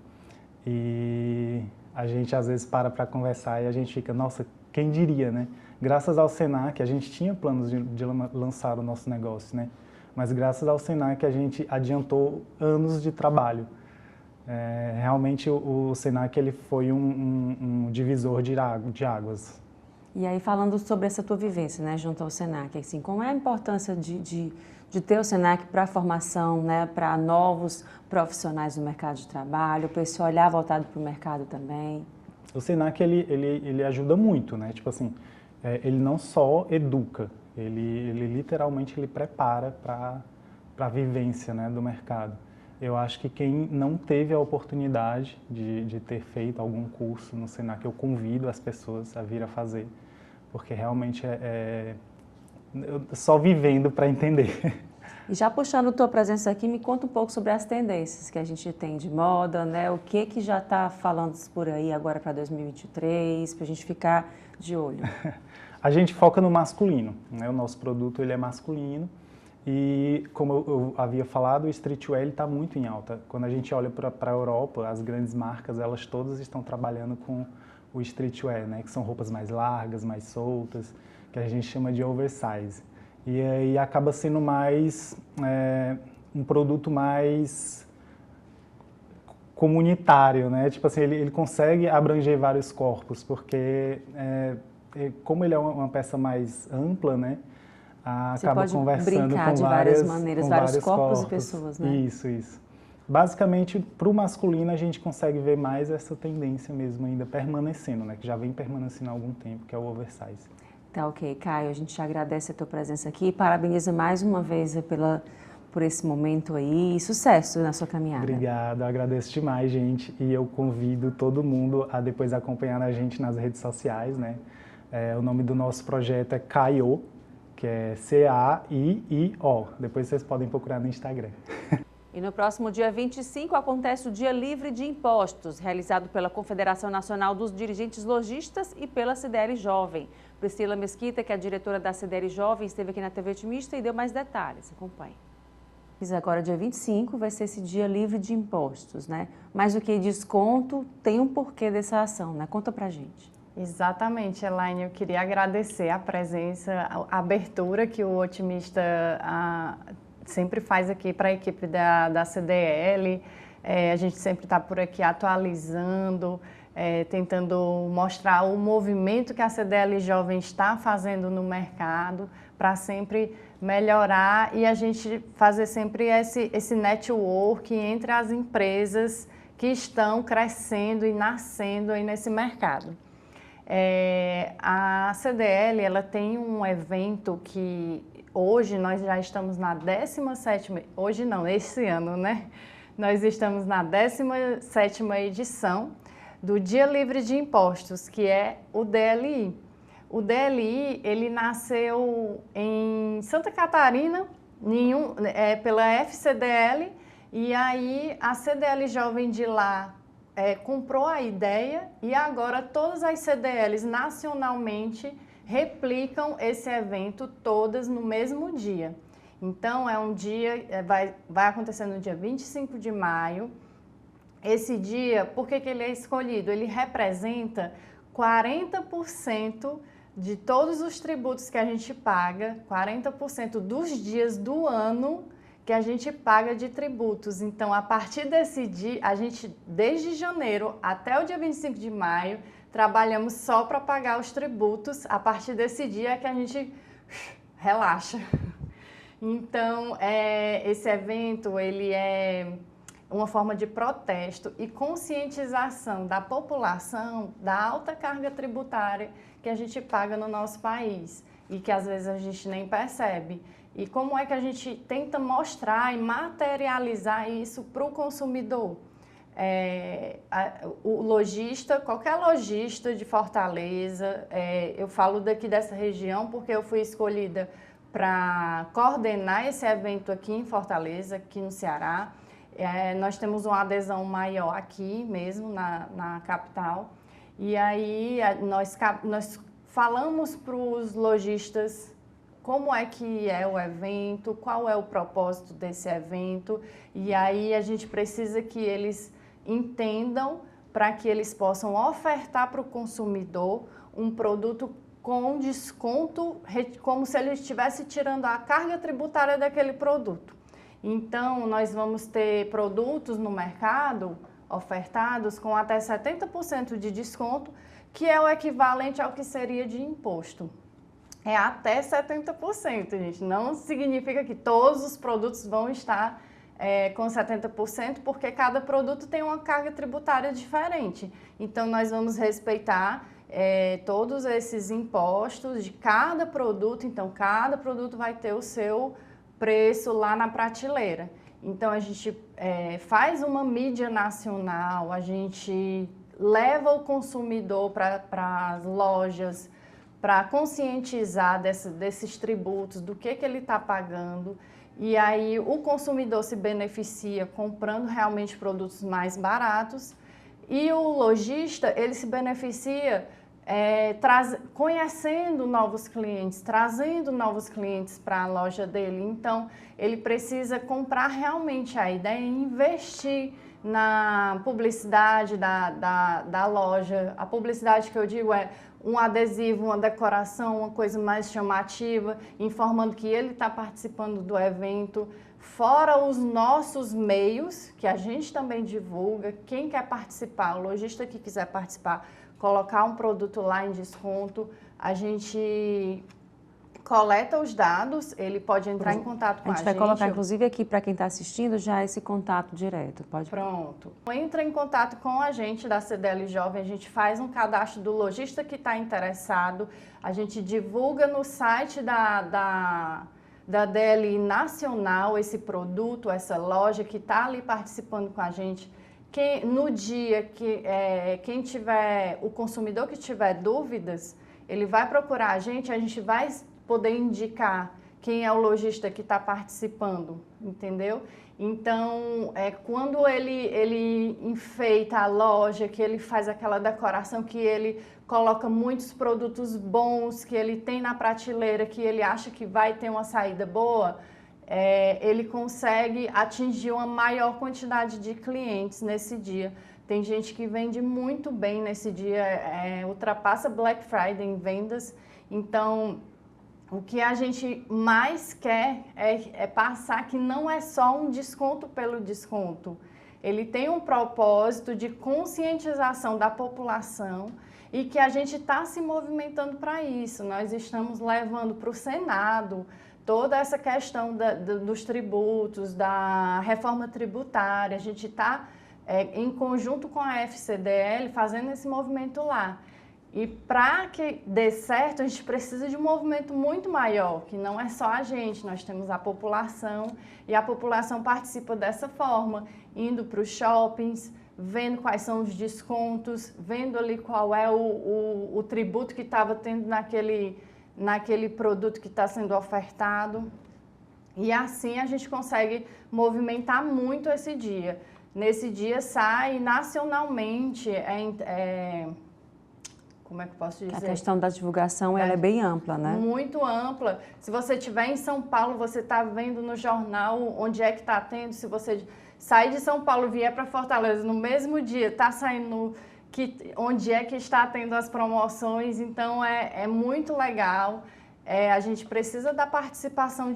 E a gente, às vezes, para conversar e a gente fica, nossa, quem diria, né? Graças ao Senac, a gente tinha planos de lançar o nosso negócio, né? Mas graças ao Senac a gente adiantou anos de trabalho. Realmente o Senac ele foi um divisor de águas. E aí, falando sobre essa tua vivência, né, junto ao Senac, assim, como é a importância de ter o Senac para a formação, né, para novos profissionais do mercado de trabalho, para esse olhar voltado para o mercado também? O Senac ele ajuda muito, né? Tipo assim, ele não só educa, ele literalmente ele prepara para a vivência, né, do mercado. Eu acho que quem não teve a oportunidade de ter feito algum curso no Senac, eu convido as pessoas a vir a fazer, porque realmente só vivendo para entender. E já puxando tua presença aqui, me conta um pouco sobre as tendências que a gente tem de moda, né? O que já está falando por aí agora para 2023, para a gente ficar de olho. A gente foca no masculino, né? O nosso produto ele é masculino e, como eu havia falado, o streetwear está muito em alta. Quando a gente olha para a Europa, as grandes marcas, elas todas estão trabalhando com o streetwear, né? Que são roupas mais largas, mais soltas, que a gente chama de oversize. E aí acaba sendo mais um produto mais comunitário, né? Tipo assim, ele consegue abranger vários corpos, porque como ele é uma peça mais ampla, né? Acaba conversando com de várias maneiras, vários corpos e pessoas, né? Isso. Basicamente, para o masculino, a gente consegue ver mais essa tendência mesmo ainda permanecendo, né? Que já vem permanecendo há algum tempo, que é o oversize. Tá ok, Caio, a gente te agradece a tua presença aqui, parabeniza mais uma vez por esse momento aí e sucesso na sua caminhada. Obrigado, agradeço demais, gente, e eu convido todo mundo a depois acompanhar a gente nas redes sociais, né? O nome do nosso projeto é Caio, que é C-A-I-I-O, depois vocês podem procurar no Instagram. E no próximo dia 25 acontece o Dia Livre de Impostos, realizado pela Confederação Nacional dos Dirigentes Lojistas e pela CDL Jovem. Priscila Mesquita, que é a diretora da CDL Jovem, esteve aqui na TV Otimista e deu mais detalhes. Acompanhe. Agora, dia 25, vai ser esse Dia Livre de Impostos, né? Mais do que desconto, tem um porquê dessa ação, né? Conta pra gente. Exatamente, Elaine. Eu queria agradecer a presença, a abertura que o Otimista sempre faz aqui para a equipe da CDL. A gente sempre está por aqui atualizando, tentando mostrar o movimento que a CDL Jovem está fazendo no mercado para sempre melhorar e a gente fazer sempre esse network entre as empresas que estão crescendo e nascendo aí nesse mercado. A CDL ela tem um evento que hoje nós já estamos na 17ª, hoje não, esse ano, né? Nós estamos na 17ª edição do Dia Livre de Impostos, que é o DLI. O DLI, ele nasceu em Santa Catarina, pela FCDL, e aí a CDL Jovem de lá comprou a ideia e agora todas as CDLs nacionalmente replicam esse evento todas no mesmo dia. Então, é um dia, vai acontecer no dia 25 de maio. Esse dia, por que ele é escolhido? Ele representa 40% de todos os tributos que a gente paga, 40% dos dias do ano que a gente paga de tributos. Então, a partir desse dia, a gente, desde janeiro até o dia 25 de maio, trabalhamos só para pagar os tributos. A partir desse dia é que a gente relaxa. Então, esse evento, ele é uma forma de protesto e conscientização da população da alta carga tributária que a gente paga no nosso país e que às vezes a gente nem percebe. E como é que a gente tenta mostrar e materializar isso para o consumidor? O lojista, qualquer lojista de Fortaleza, eu falo daqui dessa região porque eu fui escolhida para coordenar esse evento aqui em Fortaleza, aqui no Ceará. Nós temos uma adesão maior aqui mesmo, na capital. E aí nós falamos para os lojistas como é que é o evento, qual é o propósito desse evento, e aí a gente precisa que eles entendam para que eles possam ofertar para o consumidor um produto com desconto, como se ele estivesse tirando a carga tributária daquele produto. Então, nós vamos ter produtos no mercado ofertados com até 70% de desconto, que é o equivalente ao que seria de imposto. É até 70%, gente. Não significa que todos os produtos vão estar com 70%, porque cada produto tem uma carga tributária diferente. Então, nós vamos respeitar todos esses impostos de cada produto. Então, cada produto vai ter o seu preço lá na prateleira. Então, a gente faz uma mídia nacional, a gente leva o consumidor para as lojas, para conscientizar desses tributos, do que ele está pagando. E aí o consumidor se beneficia comprando realmente produtos mais baratos e o lojista, ele se beneficia conhecendo novos clientes, trazendo novos clientes para a loja dele. Então, ele precisa comprar realmente a ideia e investir na publicidade da loja. A publicidade que eu digo é um adesivo, uma decoração, uma coisa mais chamativa, informando que ele está participando do evento, fora os nossos meios, que a gente também divulga. Quem quer participar, o lojista que quiser participar, colocar um produto lá em desconto, a gente coleta os dados, ele pode entrar em contato com a gente. A gente vai colocar, inclusive, aqui para quem está assistindo, já esse contato direto. Pode. Pronto. Entra em contato com a gente da CDL Jovem, a gente faz um cadastro do lojista que está interessado, a gente divulga no site da DLI Nacional esse produto, essa loja que está ali participando com a gente. No dia que quem tiver, o consumidor que tiver dúvidas, ele vai procurar a gente vai poder indicar quem é o lojista que está participando, entendeu? Então, quando ele enfeita a loja, que ele faz aquela decoração, que ele coloca muitos produtos bons, que ele tem na prateleira, que ele acha que vai ter uma saída boa, ele consegue atingir uma maior quantidade de clientes nesse dia. Tem gente que vende muito bem nesse dia, ultrapassa Black Friday em vendas. Então, o que a gente mais quer é passar que não é só um desconto pelo desconto. Ele tem um propósito de conscientização da população e que a gente está se movimentando para isso. Nós estamos levando para o Senado toda essa questão dos tributos, da reforma tributária. A gente está, em conjunto com a FCDL, fazendo esse movimento lá. E para que dê certo, a gente precisa de um movimento muito maior, que não é só a gente, nós temos a população, e a população participa dessa forma, indo para os shoppings, vendo quais são os descontos, vendo ali qual é o tributo que estava tendo naquele produto que está sendo ofertado. E assim a gente consegue movimentar muito esse dia. Nesse dia sai nacionalmente, como é que eu posso dizer? A questão da divulgação ela é bem ampla, né? Muito ampla. Se você estiver em São Paulo, você está vendo no jornal onde é que está tendo. Se você sair de São Paulo e vier para Fortaleza, no mesmo dia está saindo onde é que está tendo as promoções. Então, é muito legal. A gente precisa da participação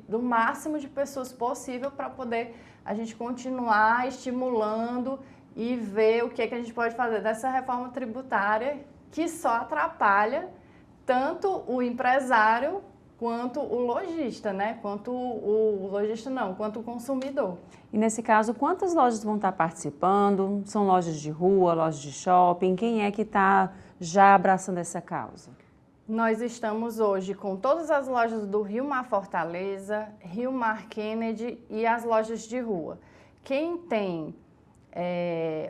do máximo de pessoas possível para poder a gente continuar estimulando e ver o que a gente pode fazer dessa reforma tributária que só atrapalha tanto o empresário quanto o lojista, né? Quanto o consumidor. E nesse caso, quantas lojas vão estar participando? São lojas de rua, lojas de shopping? Quem é que está já abraçando essa causa? Nós estamos hoje com todas as lojas do Rio Mar Fortaleza, Rio Mar Kennedy e as lojas de rua. Quem tem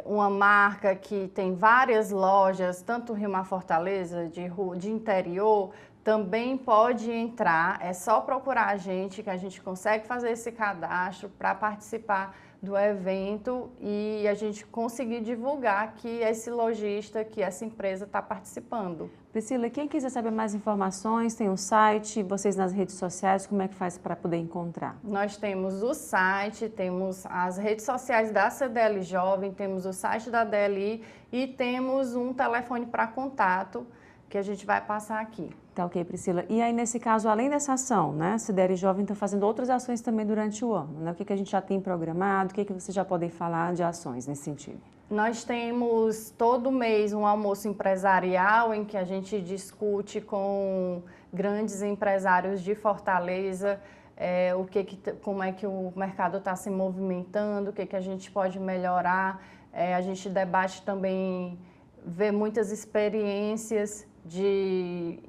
uma marca que tem várias lojas, tanto Rio Mar Fortaleza, de interior, também pode entrar, é só procurar a gente que a gente consegue fazer esse cadastro para participar do evento e a gente conseguir divulgar que esse lojista, que essa empresa está participando. Priscila, quem quiser saber mais informações, tem um site, vocês nas redes sociais, como é que faz para poder encontrar? Nós temos o site, temos as redes sociais da CDL Jovem, temos o site da DLI e temos um telefone para contato que a gente vai passar aqui. Tá ok, Priscila. E aí, nesse caso, além dessa ação, né, a CDL Jovem está fazendo outras ações também durante o ano, né? O que a gente já tem programado, o que vocês já podem falar de ações nesse sentido? Nós temos todo mês um almoço empresarial em que a gente discute com grandes empresários de Fortaleza como é que o mercado está se movimentando, o que a gente pode melhorar. A gente debate também, vê muitas experiências de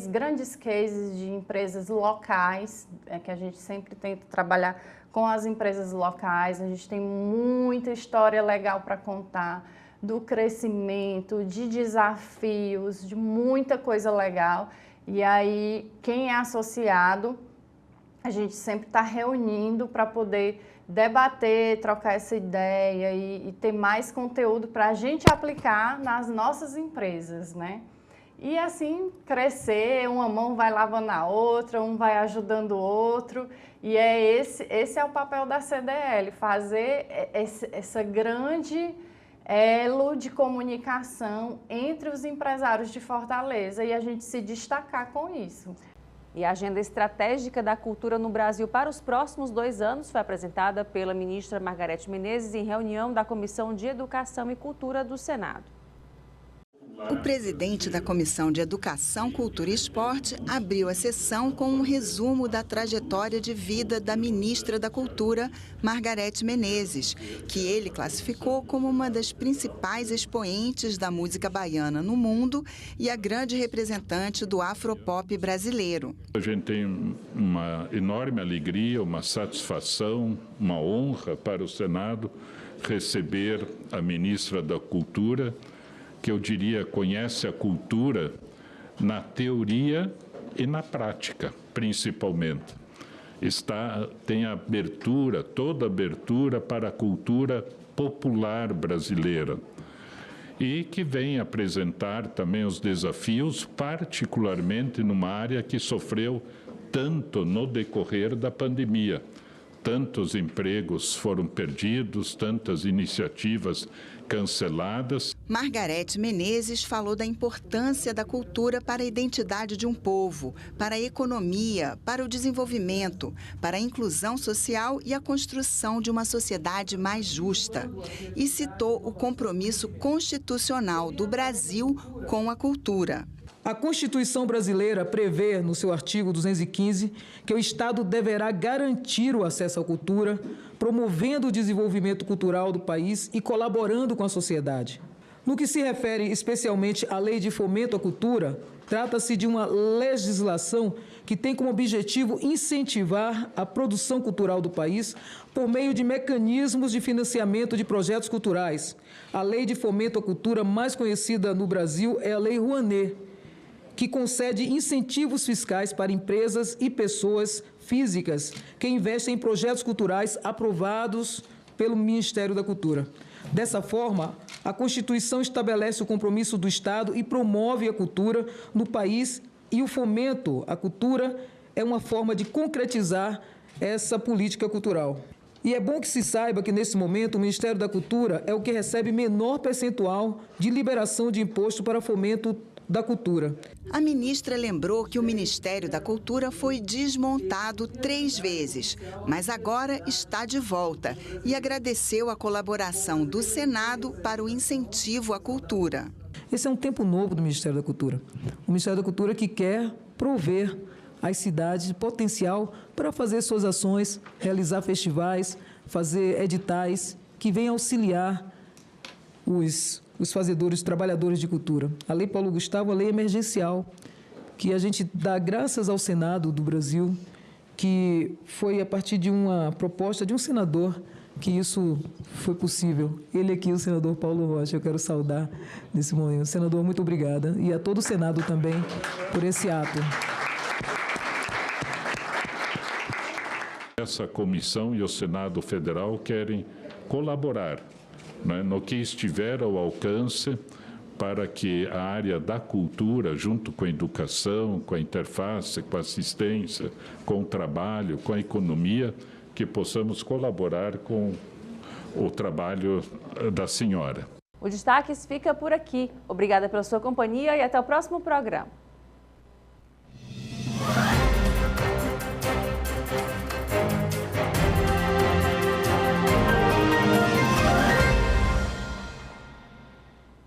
grandes cases de empresas locais, que a gente sempre tenta trabalhar com as empresas locais. A gente tem muita história legal para contar, do crescimento, de desafios, de muita coisa legal. E aí, quem é associado, a gente sempre está reunindo para poder debater, trocar essa ideia e ter mais conteúdo para a gente aplicar nas nossas empresas, né? E assim crescer, uma mão vai lavando a outra, um vai ajudando o outro. E esse é o papel da CDL, fazer essa grande elo de comunicação entre os empresários de Fortaleza e a gente se destacar com isso. E a agenda estratégica da cultura no Brasil para os próximos 2 anos foi apresentada pela ministra Margarete Menezes em reunião da Comissão de Educação e Cultura do Senado. O presidente da Comissão de Educação, Cultura e Esporte abriu a sessão com um resumo da trajetória de vida da ministra da Cultura, Margarete Menezes, que ele classificou como uma das principais expoentes da música baiana no mundo e a grande representante do afropop brasileiro. A gente tem uma enorme alegria, uma satisfação, uma honra para o Senado receber a ministra da Cultura, que eu diria conhece a cultura na teoria e na prática, principalmente. Tem abertura, toda abertura para a cultura popular brasileira e que vem apresentar também os desafios, particularmente numa área que sofreu tanto no decorrer da pandemia. Tantos empregos foram perdidos, tantas iniciativas canceladas. Margarete Menezes falou da importância da cultura para a identidade de um povo, para a economia, para o desenvolvimento, para a inclusão social e a construção de uma sociedade mais justa. E citou o compromisso constitucional do Brasil com a cultura. A Constituição brasileira prevê, no seu artigo 215, que o Estado deverá garantir o acesso à cultura, promovendo o desenvolvimento cultural do país e colaborando com a sociedade. No que se refere especialmente à Lei de Fomento à Cultura, trata-se de uma legislação que tem como objetivo incentivar a produção cultural do país por meio de mecanismos de financiamento de projetos culturais. A Lei de Fomento à Cultura mais conhecida no Brasil é a Lei Rouanet, que concede incentivos fiscais para empresas e pessoas físicas que investem em projetos culturais aprovados pelo Ministério da Cultura. Dessa forma, a Constituição estabelece o compromisso do Estado e promove a cultura no país, e o fomento à cultura é uma forma de concretizar essa política cultural. E é bom que se saiba que, nesse momento, o Ministério da Cultura é o que recebe menor percentual de liberação de imposto para fomento da cultura. A ministra lembrou que o Ministério da Cultura foi desmontado 3 vezes, mas agora está de volta e agradeceu a colaboração do Senado para o incentivo à cultura. Esse é um tempo novo do Ministério da Cultura. O Ministério da Cultura que quer prover às cidades potencial para fazer suas ações, realizar festivais, fazer editais que venham auxiliar os fazedores, os trabalhadores de cultura. A Lei Paulo Gustavo, a lei emergencial, que a gente dá graças ao Senado do Brasil, que foi a partir de uma proposta de um senador que isso foi possível. Ele aqui, o senador Paulo Rocha, eu quero saudar nesse momento. Senador, muito obrigada. E a todo o Senado também por esse ato. Essa comissão e o Senado Federal querem colaborar, né, no que estiver ao alcance para que a área da cultura, junto com a educação, com a interface, com a assistência, com o trabalho, com a economia, que possamos colaborar com o trabalho da senhora. O Destaques fica por aqui. Obrigada pela sua companhia e até o próximo programa.